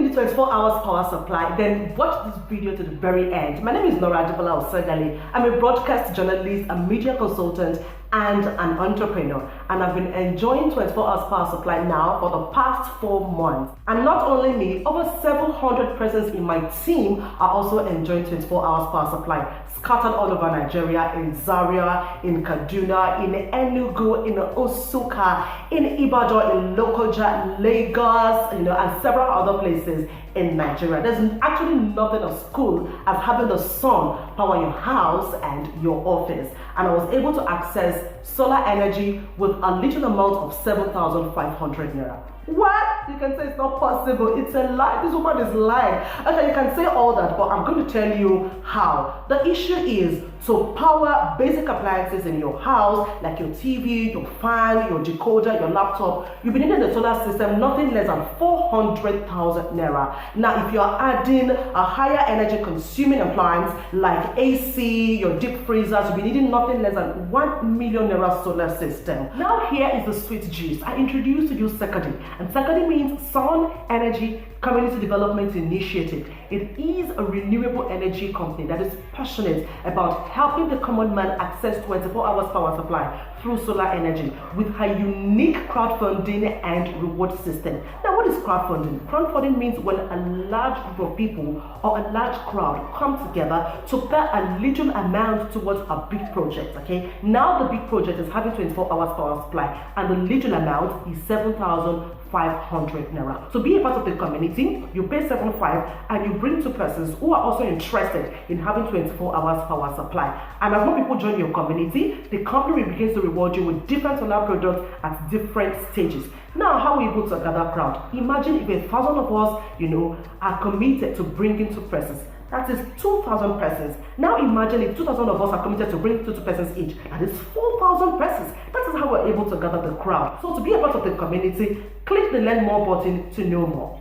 need 24 hours power supply? Then watch this video to the very end. My name is SECODI. I'm a broadcast journalist, a media consultant, and an entrepreneur, and I've been enjoying 24 hours power supply now for the past 4 months. And not only me, over 700 persons in my team are also enjoying 24 hours power supply, scattered all over Nigeria, in Zaria, in Kaduna, in Enugu, in Osuka, in Ibadan, in Lokoja, Lagos, and several other places in Nigeria. There's actually nothing as cool as having the sun power your house and your office. And I was able to access solar energy with a little amount of 7,500 naira. What? You can say it's not possible. It's a lie. This woman is lying. Okay, you can say all that, but I'm going to tell you how. The issue is to power basic appliances in your house, like your TV, your fan, your decoder, your laptop. You'll be needing a solar system, nothing less than 400,000 naira. Now, if you're adding a higher energy consuming appliance like AC, your deep freezers, you'll be needing nothing less than 1 million naira solar system. Now, here is the sweet juice. I introduced to you SECODI, and SECODI means Sun Energy Community Development Initiative. It is a renewable energy company that is passionate about helping the common man access 24 hours power supply through solar energy with her unique crowdfunding and reward system. Now, what is crowdfunding? Crowdfunding means when a large group of people or a large crowd come together to pay a little amount towards a big project. Okay, now the big project is having 24 hours power supply, and the little amount is 7,500 naira. To be a part of the community, you pay 7,500 and you bring 2 persons who are also interested in having 24 hours power supply. And as more people join your community, the company begins to reward you with different solar products at different stages. Now, how are we able to gather crowd? Imagine if 1,000 of us, are committed to bringing 2 persons. That is 2,000 persons. Now imagine if 2,000 of us are committed to bring 2 persons each. That is 4,000 persons. That is how we're able to gather the crowd. So to be a part of the community, click the Learn More button to know more.